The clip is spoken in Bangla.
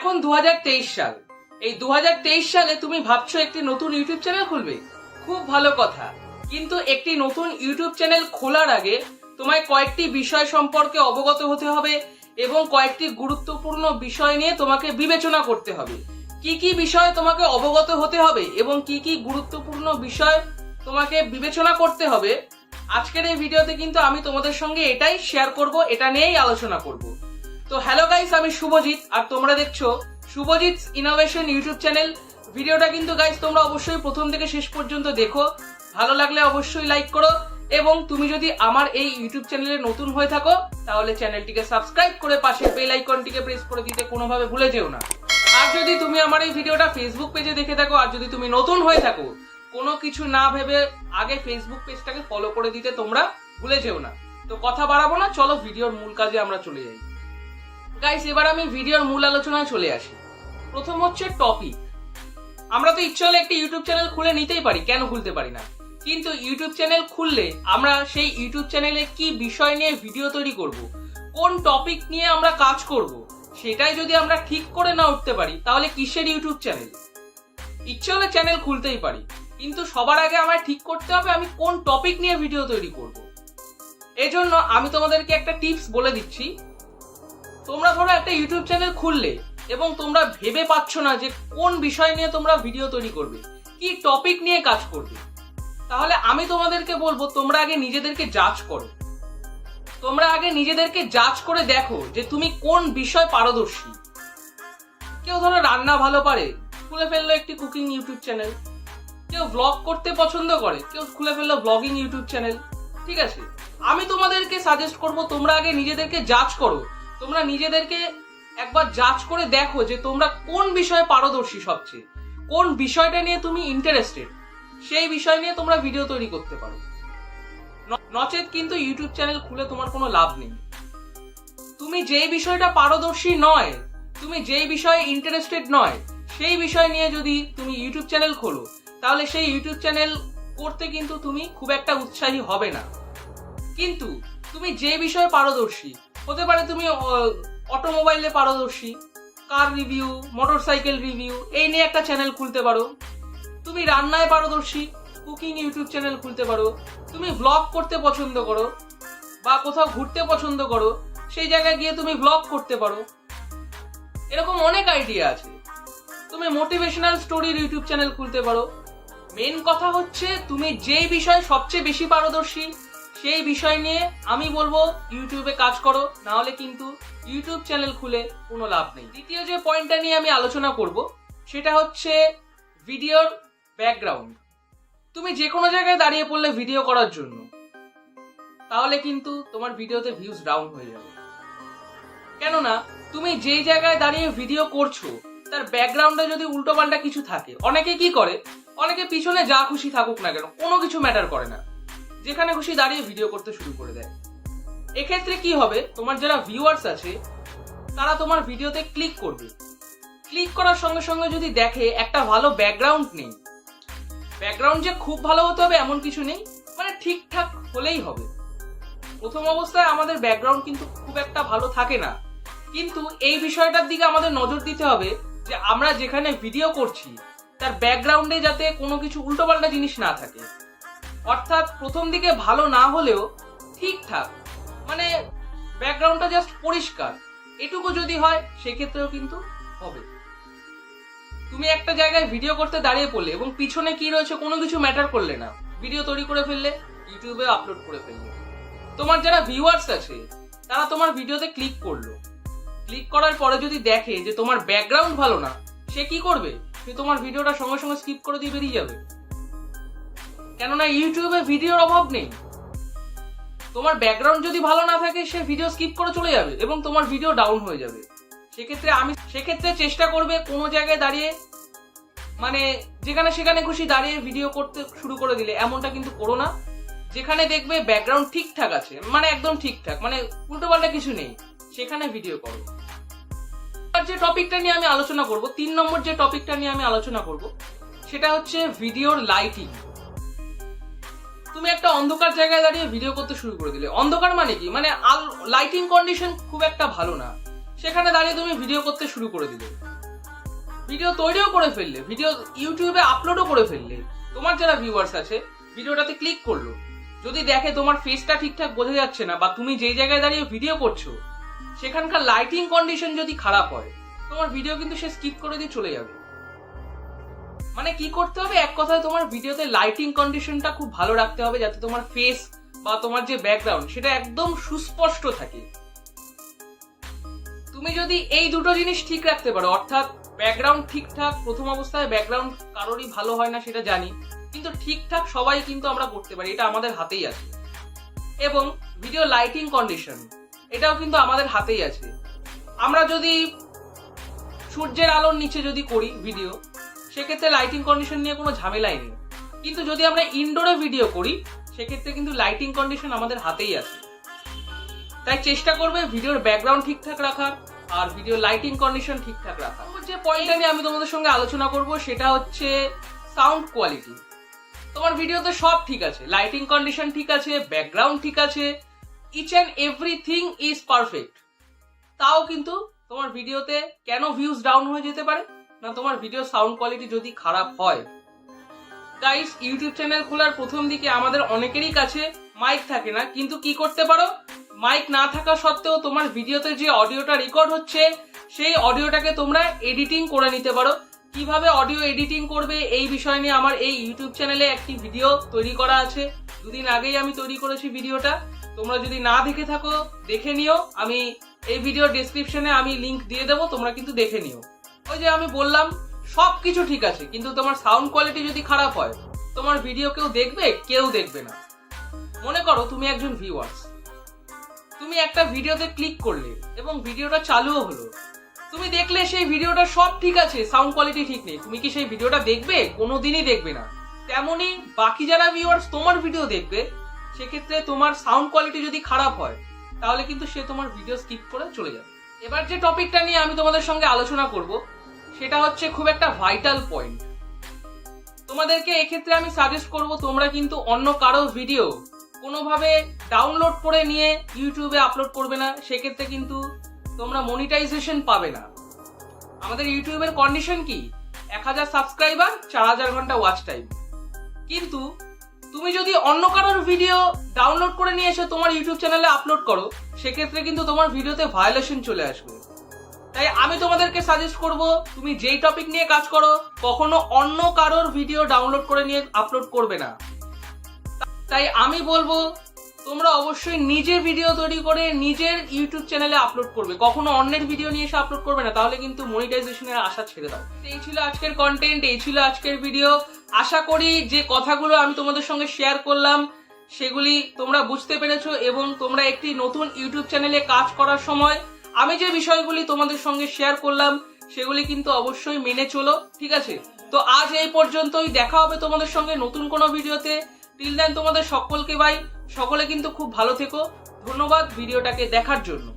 এখন 2023 সাল। এই 2023 সালে তুমি ভাবছো একটি নতুন ইউটিউব চ্যানেল খুলবে, খুব ভালো কথা। কিন্তু একটি নতুন ইউটিউব চ্যানেল খোলার আগে তোমায় কয়েকটি বিষয় সম্পর্কে অবগত হতে হবে এবং কয়েকটি গুরুত্বপূর্ণ বিষয় নিয়ে তোমাকে বিবেচনা করতে হবে। কি কি বিষয় তোমাকে অবগত হতে হবে এবং কি কি গুরুত্বপূর্ণ বিষয় তোমাকে বিবেচনা করতে হবে, আজকের এই ভিডিওতে কিন্তু আমি তোমাদের সঙ্গে এটাই শেয়ার করব, এটা নিয়েই আলোচনা করব। তো হ্যালো গাইস, আমি শুভজিৎ আর তোমরা দেখছো শুভজিৎস ইনোভেশন ইউটিউব চ্যানেল। ভিডিওটা কিন্তু গাইস তোমরা অবশ্যই প্রথম থেকে শেষ পর্যন্ত দেখো, ভালো লাগলে অবশ্যই লাইক করো এবং তুমি যদি আমার এই ইউটিউব চ্যানেলে নতুন হয়ে থাকো তাহলে চ্যানেলটিকে সাবস্ক্রাইব করে পাশের বেল আইকনটিকে প্রেস করে দিতে কোনোভাবে ভুলে যেও না। আর যদি তুমি আমার এই ভিডিওটা ফেসবুক পেজে দেখে থাকো আর যদি তুমি নতুন হয়ে থাকো, কোনো কিছু না ভেবে আগে ফেসবুক পেজটাকে ফলো করে দিতে তোমরা ভুলে যেও না। তো কথা বাড়াবো না, চলো ভিডিওর মূল কাজে আমরা চলে যাই। গাইস, এবার আমি ভিডিওর মূল আলোচনায় চলে আসি। প্রথম হচ্ছে টপিক। আমরা তো ইচ্ছে হলে একটি ইউটিউব চ্যানেল খুলে নিতেই পারি, কেন খুলতে পারি না? কিন্তু ইউটিউব চ্যানেল খুললে আমরা সেই ইউটিউব চ্যানেলে কি বিষয় নিয়ে ভিডিও তৈরি করব, কোন টপিক নিয়ে আমরা কাজ করব, সেটাই যদি আমরা ঠিক করে না উঠতে পারি তাহলে কিসের ইউটিউব চ্যানেল? ইচ্ছে হলে চ্যানেল খুলতেই পারি, কিন্তু সবার আগে আমায় ঠিক করতে হবে আমি কোন টপিক নিয়ে ভিডিও তৈরি করব। এজন্য আমি তোমাদেরকে একটা টিপস বলে দিচ্ছি। তোমরা ধরো একটা ইউটিউব চ্যানেল খুললে এবং তোমরা ভেবে পাচ্ছ না যে কোন বিষয় নিয়ে তোমরা ভিডিও তৈরি করবে, কি টপিক নিয়ে কাজ করবে, তাহলে আমি তোমাদেরকে বলবো তোমরা আগে নিজেদেরকে জাজ করো। তোমরা আগে নিজেদেরকে জাজ করে দেখো যে তুমি কোন বিষয় পারদর্শী। কেউ ধরো রান্না ভালো পারে, খুলে ফেললো একটি কুকিং ইউটিউব চ্যানেল। কেউ ব্লগ করতে পছন্দ করে, কেউ খুলে ফেললো ব্লগিং ইউটিউব চ্যানেল। ঠিক আছে, আমি তোমাদেরকে সাজেস্ট করব তোমরা আগে নিজেদেরকে জাজ করো। তোমরা নিজেদেরকে একবার জাজ করে দেখো যে তোমরা কোন বিষয়ে পারদর্শী, সবচেয়ে কোন বিষয়টা নিয়ে তুমি ইন্টারেস্টেড, সেই বিষয় নিয়ে তোমরা ভিডিও তৈরি করতে পারো। নচেত কিন্তু ইউটিউব চ্যানেল খুলে তোমার কোনো লাভ নেই। তুমি যেই বিষয়টা পারদর্শী নয়, তুমি যেই বিষয়ে ইন্টারেস্টেড নয়, সেই বিষয় নিয়ে যদি তুমি ইউটিউব চ্যানেল খোলো তাহলে সেই ইউটিউব চ্যানেল করতে কিন্তু তুমি খুব একটা উৎসাহী হবে না। কিন্তু তুমি যে বিষয়ে পারদর্শী, হতে পারে তুমি অটোমোবাইলে পারদর্শী, কার রিভিউ, মোটরসাইকেল রিভিউ, এই নিয়ে একটা চ্যানেল খুলতে পারো। তুমি রান্নায় পারদর্শী, কুকিং ইউটিউব চ্যানেল খুলতে পারো। তুমি ব্লগ করতে পছন্দ করো বা কোথাও ঘুরতে পছন্দ করো, সেই জায়গায় গিয়ে তুমি ব্লগ করতে পারো। এরকম অনেক আইডিয়া আছে। তুমি মোটিভেশনাল স্টোরির ইউটিউব চ্যানেল খুলতে পারো। মেন কথা হচ্ছে তুমি যেই বিষয়ে সবচেয়ে বেশি পারদর্শী সেই বিষয় নিয়ে আমি বলবো ইউটিউবে কাজ করো, না হলে কিন্তু ইউটিউব চ্যানেল খুলে কোনো লাভ নেই। দ্বিতীয় যে পয়েন্টটা নিয়ে আমি আলোচনা করব সেটা হচ্ছে ভিডিওর ব্যাকগ্রাউন্ড। তুমি যে কোনো জায়গায় দাঁড়িয়ে পড়লে ভিডিও করার জন্য, তাহলে কিন্তু তোমার ভিডিওতে ভিউজ ডাউন হয়ে যাবে। কেননা তুমি যেই জায়গায় দাঁড়িয়ে ভিডিও করছো তার ব্যাকগ্রাউন্ডে যদি উল্টোপাল্টা কিছু থাকে, অনেকে কি করে, অনেকে পিছনে যা খুশি থাকুক না কেন, কোনো কিছু ম্যাটার করে না, যেখানে খুশি দাঁড়িয়ে ভিডিও করতে শুরু করে দেয়। এক্ষেত্রে কি হবে, তোমার যারা ভিউয়ার্স আছে তারা তোমার ভিডিওতে ক্লিক করবে। ক্লিক করার সঙ্গে সঙ্গে যদি দেখে একটা ভালো ব্যাকগ্রাউন্ড নেই, ব্যাকগ্রাউন্ড যে খুব ভালো হতে হবে এমন কিছু নেই, মানে ঠিকঠাক হলেই হবে। প্রথম অবস্থায় আমাদের ব্যাকগ্রাউন্ড কিন্তু খুব একটা ভালো থাকে না, কিন্তু এই বিষয়টার দিকে আমাদের নজর দিতে হবে যে আমরা যেখানে ভিডিও করছি তার ব্যাকগ্রাউন্ডে যাতে কোনো কিছু উল্টোপাল্টা জিনিস না থাকে। অর্থাৎ প্রথম দিকে ভালো না হলেও ঠিকঠাক, মানে ব্যাকগ্রাউন্ডটা জাস্ট পরিষ্কার, এটুকু যদি হয় সেক্ষেত্রেও কিন্তু হবে। তুমি একটা জায়গায় ভিডিও করতে দাঁড়িয়ে পড়লে এবং পিছনে কি রয়েছে কোনো কিছু ম্যাটার করলে না, ভিডিও তৈরি করে ফেললে, ইউটিউবে আপলোড করে ফেললে, তোমার যারা ভিউয়ার্স আছে তারা তোমার ভিডিওতে ক্লিক করলো। ক্লিক করার পরে যদি দেখে যে তোমার ব্যাকগ্রাউন্ড ভালো না, সে কি করবে, সে তোমার ভিডিওটা সঙ্গে সঙ্গে স্কিপ করে দিয়ে বেরিয়ে যাবে। কেননা ইউটিউবে ভিডিওর অভাব নেই। তোমার ব্যাকগ্রাউন্ড যদি ভালো না থাকে সে ভিডিও স্কিপ করে চলে যাবে এবং তোমার ভিডিও ডাউন হয়ে যাবে। সেক্ষেত্রে চেষ্টা করবে কোনো জায়গায় দাঁড়িয়ে, মানে যেখানে সেখানে খুশি দাঁড়িয়ে ভিডিও করতে শুরু করে দিলে এমনটা কিন্তু করো না। যেখানে দেখবে ব্যাকগ্রাউন্ড ঠিকঠাক আছে, মানে একদম ঠিকঠাক, মানে উল্টোপাল্টা কিছু নেই, সেখানে ভিডিও করো। আর যে টপিকটা নিয়ে আমি আলোচনা করব, 3 নম্বর যে টপিকটা নিয়ে আমি আলোচনা করব সেটা হচ্ছে ভিডিওর লাইটিং। তুমি একটা অন্ধকার জায়গায় দাঁড়িয়ে ভিডিও করতে শুরু করে দিলে, অন্ধকার মানে কি, মানে লাইটিং কন্ডিশন খুব একটা ভালো না, সেখানে দাঁড়িয়ে তুমি ভিডিও করতে শুরু করে দিলে, ভিডিও তৈরিও করে ফেললে, ভিডিও ইউটিউবে আপলোডও করে ফেললে, তোমার যারা ভিউয়ার্স আছে ভিডিওটাতে ক্লিক করলো, যদি দেখে তোমার ফেসটা ঠিকঠাক বোঝা যাচ্ছে না বা তুমি যেই জায়গায় দাঁড়িয়ে ভিডিও করছো সেখানকার লাইটিং কন্ডিশন যদি খারাপ হয়, তোমার ভিডিও কিন্তু সে স্কিপ করে দিয়ে চলে যাবে। মানে কি করতে হবে, এক কথায় তোমার ভিডিওতে লাইটিং কন্ডিশনটা খুব ভালো রাখতে হবে, যাতে তোমার ফেস বা তোমার যে ব্যাকগ্রাউন্ড সেটা একদম সুস্পষ্ট থাকে। তুমি যদি এই দুটো জিনিস ঠিক রাখতে পারো, অর্থাৎ ব্যাকগ্রাউন্ড ঠিকঠাক, প্রথম অবস্থায় ব্যাকগ্রাউন্ড কারোরই ভালো হয় না সেটা জানি, কিন্তু ঠিকঠাক সবাই কিন্তু আমরা করতে পারি, এটা আমাদের হাতেই আছে। এবং ভিডিও লাইটিং কন্ডিশন এটাও কিন্তু আমাদের হাতেই আছে। আমরা যদি সূর্যের আলোর নিচে যদি করি ভিডিও, সেক্ষেত্রে লাইটিং কন্ডিশন নিয়ে কোনো ঝামেলাই নেই। কিন্তু যদি আমরা ইনডোরে ভিডিও করি সেক্ষেত্রে কিন্তু লাইটিং কন্ডিশন আমাদের হাতেই আছে। তাই চেষ্টা করবে ভিডিওর ব্যাকগ্রাউন্ড ঠিকঠাক রাখার আর ভিডিও লাইটিং কন্ডিশন ঠিকঠাক রাখার। যে পয়েন্টটা নিয়ে আমি তোমাদের সঙ্গে আলোচনা করব সেটা হচ্ছে সাউন্ড কোয়ালিটি। তোমার ভিডিওতে সব ঠিক আছে, লাইটিং কন্ডিশন ঠিক আছে, ব্যাকগ্রাউন্ড ঠিক আছে, each and everything is perfect, তাও কিন্তু তোমার ভিডিওতে কেন ভিউজ ডাউন হয়ে যেতে পারে না, তোমার ভিডিও সাউন্ড কোয়ালিটি যদি খারাপ হয়। গাইস, ইউটিউব চ্যানেল খোলার প্রথম দিকে আমাদের অনেকেরই কাছে মাইক থাকে না, কিন্তু কি করতে পারো, মাইক না থাকা সত্ত্বেও তোমার ভিডিওতে যে অডিওটা রেকর্ড হচ্ছে সেই অডিওটাকে তোমরা এডিটিং করে নিতে পারো। কিভাবে অডিও এডিটিং করবে এই বিষয় নিয়ে আমার এই ইউটিউব চ্যানেলে একটি ভিডিও তৈরি করা আছে, দুদিন আগেই আমি তৈরি করেছি ভিডিওটা। তোমরা যদি না দেখে থাকো দেখে নিও, আমি এই ভিডিও ডেসক্রিপশনে আমি লিংক দিয়ে দেবো, তোমরা কিন্তু দেখে নিও। ওই যে আমি বললাম সবকিছু ঠিক আছে, কিন্তু তোমার সাউন্ড কোয়ালিটি যদি খারাপ হয় তোমার ভিডিও কেউ দেখবে? কেউ দেখবে না। মনে করো তুমি একজন ভিউয়ার্স, তুমি একটা ভিডিওতে ক্লিক করলে এবং ভিডিওটা চালুও হলো, তুমি দেখলে সেই ভিডিওটা সব ঠিক আছে, সাউন্ড কোয়ালিটি ঠিক নেই, তুমি কি সেই ভিডিওটা দেখবে? কোনোদিনই দেখবে না। তেমনি বাকি যারা ভিউয়ার্স তোমার ভিডিও দেখবে, সেক্ষেত্রে তোমার সাউন্ড কোয়ালিটি যদি খারাপ হয় তাহলে কিন্তু সে তোমার ভিডিও স্কিপ করে চলে যাবে। এবার যে টপিকটা নিয়ে আমি তোমাদের সঙ্গে আলোচনা করব সেটা হচ্ছে খুব একটা ভাইটাল পয়েন্ট। তোমাদেরকে এক্ষেত্রে আমি সাজেস্ট করব, তোমরা কিন্তু অন্য কারো ভিডিও কোনোভাবে ডাউনলোড করে নিয়ে ইউটিউবে আপলোড করবে না, সেক্ষেত্রে কিন্তু তোমরা মনিটাইজেশন পাবে না। আমাদের ইউটিউবের কন্ডিশন কি, 1000 সাবস্ক্রাইবার 4000 ঘন্টা ওয়াচ টাইম। কিন্তু তুমি যদি অন্য কারোর ভিডিও ডাউনলোড করে নিয়ে এসে তোমার ইউটিউব চ্যানেলে আপলোড করো, সেক্ষেত্রে কিন্তু তোমার ভিডিওতে ভায়োলেশন চলে আসবে। তাই আমি তোমাদেরকে সাজেস্ট করব, তুমি যেই টপিক নিয়ে কাজ করো কখনো অন্য কারোর ভিডিও ডাউনলোড করে নিয়ে আপলোড করবে না। তাই আমি বলবো তোমরা অবশ্যই নিজে ভিডিও তৈরি করে নিজের ইউটিউব চ্যানেলে আপলোড করবে, কখনো অন্যের ভিডিও নিয়ে এসে আপলোড করবে না, তাহলে কিন্তু মনিটাইজেশনের আশা ছেড়ে দাও। এই ছিল আজকের কন্টেন্ট, এই ছিল আজকের ভিডিও। আশা করি যে কথাগুলো আমি তোমাদের সঙ্গে শেয়ার করলাম সেগুলি তোমরা বুঝতে পেরেছো এবং তোমরা একটি নতুন ইউটিউব চ্যানেলে কাজ করার সময় আমি যে বিষয়গুলি তোমাদের সঙ্গে শেয়ার করলাম সেগুলি কিন্তু অবশ্যই মেনে চলো, ঠিক আছে? তো আজ এই পর্যন্তই, দেখা হবে তোমাদের সঙ্গে নতুন কোনো ভিডিওতে। টিল দেন তোমাদের সকলকে বাই, সকলে কিন্তু খুব ভালো থেকো। ধন্যবাদ ভিডিওটাকে দেখার জন্য।